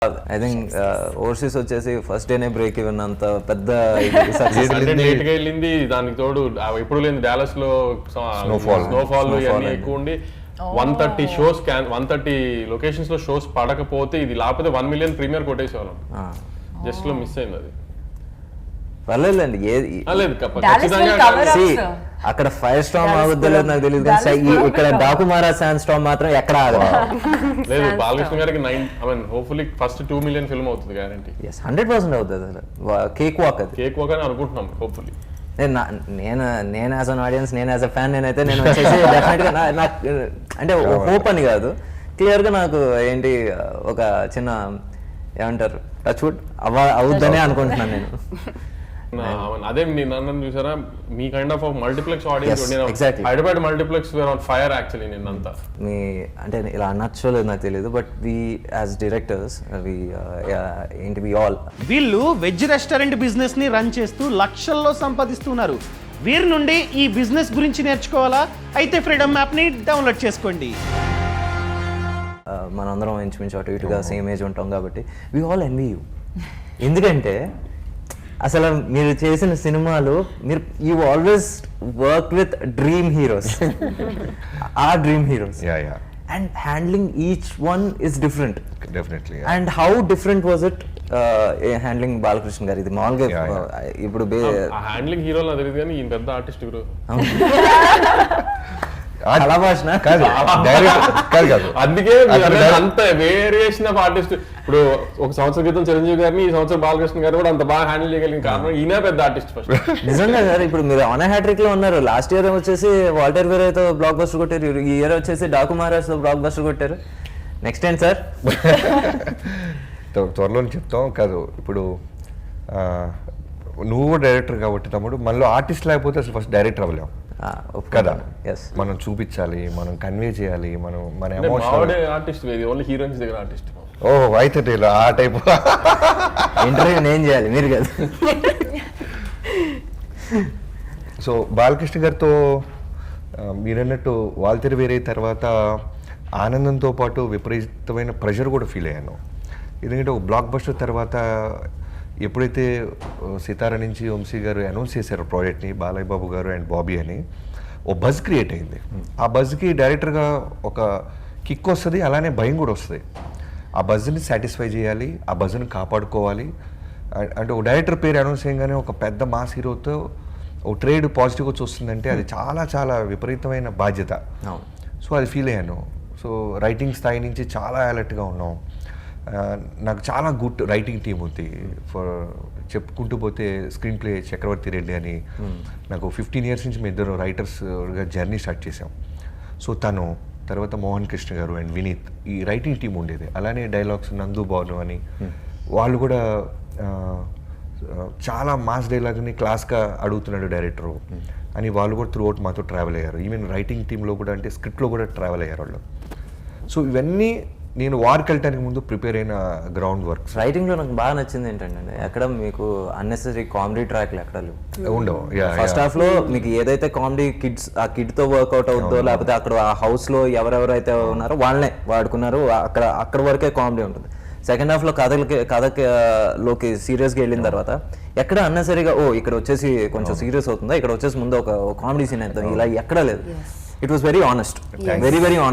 I think overseas వచ్చేసి first డేనే break even అంత పెద్ద లేట్ గా వెళ్ళింది. దానికి తోడు ఎప్పుడు లేని డాలస్ లో స్నోఫాల్ ఇవన్నీ ఎక్కువ ఉండి 130 షోస్ 130 లొకేషన్స్ లో షోస్ పడకపోతే ఇది లేకపోతే 1 million ప్రీమియర్ కొట్టేసేవాళ్ళం. జస్ట్ లో మిస్ అయింది అది. పర్లేదండి అక్కడ ఫైర్ స్టామ్ అవుద్దో లేదు నాకు తెలియదు కానీ ఇక్కడ డాకుమారా శాండ్ స్టామ్ మాత్రం ఎక్కడ లేదు. బాలకృష్ణ గారికి హోప్ఫుల్లీ ఫస్ట్ 2 million ఫిల్మ్ అవుతుంది గ్యారంటీ. 100% అవుతుంది అసలు. కేక్ వాక్ అని అనుకుంటున్నాం హోప్ఫుల్లీ. నేను యాజ్ అన్ ఆడియన్స్, నేను యాజ్ అ ఫ్యాన్ నేనైతే నేను వచ్చేసి డెఫినెట్ గా నాకు అంటే హోప్ అని కాదు, క్లియర్ గా నాకు ఏంటి ఒక చిన్న ఏమంటారు టచ్ వుడ్ అవుద్దనే అనుకుంటున్నాను నేను. అదే నన్ను చూసారా మీ kind of multiplex audience Hyderabad multiplex were on fire actually నిన్నంతా. మీ అంటే ఇలా అనొచ్చో లేదు నాకు తెలియదు, బట్ వి యాజ్ డైరెక్టర్స్ ఏంటి వి ఆల్ వీళ్ళు వెజ్ రెస్టారెంట్ బిజినెస్ ని రన్ చేస్తూ లక్షల్లో సంపాదిస్తున్నారు. వీరి నుండి ఈ బిజినెస్ గురించి నేర్చుకోవాలా? అయితే ఫ్రీడమ్ యాప్ ని డౌన్లోడ్ చేసుకోండి. మనందరం ఇంచుమించు అటు ఇటుగా సేమ్ ఏజ్ ఉంటాం కాబట్టి వి ఆల్ ఎన్వీ యూ. ఎందుకంటే అసలు మీరు చేసిన సినిమాలు మీరు you always work with dream heroes, ఆ dream heroes, and handling each one is different. Definitely. And how different was it handling Balakrishna garu? ఇది మామూలుగా ఇప్పుడు హ్యాండ్లింగ్ హీరో నాకు తెలియదు కానీ ఈయన పెద్ద ఆర్టిస్ట్ గురు. అందుకే అంత వేరియేషన్ ఆఫ్ ఆర్టిస్ట్. ఇప్పుడు ఒక సంవత్సరం క్రితం చిరంజీవి గారిని, ఈ సంవత్సరం బాలకృష్ణ గారు కూడా అంత బాగా హ్యాండిల్ చేయగలిగిన కారణం ఈయన పెద్ద ఆర్టిస్ట్ ఫస్ట్. నిజంగా సార్, ఇప్పుడు మీరు ఆన్ హ్యాట్రిక్ లో ఉన్నారు. లాస్ట్ ఇయర్ వచ్చేసి వాల్టర్ వేరేతో బ్లాక్ బస్టర్ కొట్టారు, ఈ ఇయర్ వచ్చేసి డాకుమారాస్ తో బ్లాక్ బస్టర్ కొట్టారు. నెక్స్ట్ ఏంటి సార్? త్వరలో చెప్తాం కాదు. ఇప్పుడు నువ్వు డైరెక్టర్ కాబట్టి తమ్ముడు, మనలో ఆర్టిస్ట్ లేకపోతే అసలు ఫస్ట్ డైరెక్టర్ అవ్వలేము కదా. మనం చూపించాలి, మనం కన్వే చేయాలి, మనం మన ఎమోషన్. ఆర్టిస్ట్ ఓన్లీ హీరోయిన్స్ దగ్గర ఆర్టిస్ట్. ఓహో అయితే ఆ టైప్ ఇంటర్వ్యూ నేను చేయాలి, మీరు కదా. సో బాలకృష్ణ గారితో మీరన్నట్టు వాల్తెర వేరే తర్వాత ఆనందంతో పాటు విపరీతమైన ప్రెషర్ కూడా ఫీల్ అయ్యాను. ఎందుకంటే ఒక బ్లాక్ బస్టర్ తర్వాత ఎప్పుడైతే సితార నుంచి వంశీ గారు అనౌన్స్ చేశారు ప్రాజెక్ట్ని, బాలయ్య బాబు గారు అండ్ బాబీ అని, ఓ బజ్ క్రియేట్ అయింది. ఆ బజ్కి డైరెక్టర్గా ఒక కిక్ వస్తుంది, అలానే భయం కూడా వస్తుంది. ఆ బజ్ని సాటిస్ఫై చేయాలి, ఆ బజ్ని కాపాడుకోవాలి. అంటే ఒక డైరెక్టర్ పేరు అనౌన్స్ చేయగానే ఒక పెద్ద మాస్ హీరోతో ఒక ట్రేడ్ పాజిటివ్గా చూస్తుందంటే అది చాలా చాలా విపరీతమైన బాధ్యత. సో అది ఫీల్ అయ్యాను. సో రైటింగ్ స్థాయి నుంచి చాలా అలర్ట్గా ఉన్నాం. నాకు చాలా గుడ్ రైటింగ్ టీమ్ ఉంది. చెప్పుకుంటూ పోతే స్క్రీన్ ప్లే చక్రవర్తి రెడ్డి అని, నాకు 15 years నుంచి మేము ఇద్దరు రైటర్స్గా జర్నీ స్టార్ట్ చేసాం. సో తను తర్వాత మోహన్ కృష్ణ గారు అండ్ వినీత్, ఈ రైటింగ్ టీం ఉండేది. అలానే డైలాగ్స్ నందు బాను అని, వాళ్ళు కూడా చాలా మాస్ డైలాగ్ని క్లాస్గా అడుగుతున్నాడు డైరెక్టరు అని వాళ్ళు కూడా త్రూ అవుట్ మాతో ట్రావెల్ అయ్యారు. ఈవెన్ రైటింగ్ టీంలో కూడా, అంటే స్క్రిప్ట్లో కూడా ట్రావెల్ అయ్యారు వాళ్ళు. సో ఇవన్నీ నేను వార్కి వెళ్ళటానికి ముందు ప్రిపేర్ అయిన గ్రౌండ్ వర్క్. రైటింగ్లో నాకు బాగా నచ్చింది ఏంటంటే ఎక్కడ మీకు అన్నెసరీ కామెడీ ట్రాక్లు ఎక్కడ ఉండవు. ఫస్ట్ హాఫ్ లో మీకు ఏదైతే కామెడీ కిడ్స్ ఆ కిడ్ తో వర్కౌట్ అవుతుందో, లేకపోతే అక్కడ ఆ హౌస్ లో ఎవరెవరైతే ఉన్నారో వాళ్ళనే వాడుకున్నారు, అక్కడ వరకే కామెడీ ఉంటుంది. సెకండ్ హాఫ్ లో కథలోకి సీరియస్ గా వెళ్ళిన తర్వాత ఎక్కడ అన్నెసరీగా ఇక్కడ వచ్చేసి కొంచెం సీరియస్ అవుతుందా, ఇక్కడ వచ్చేసి ముందు ఒక కామెడీ సీన్ అవుతుంది, ఇలా ఎక్కడ లేదు. It was very honest, very very honest.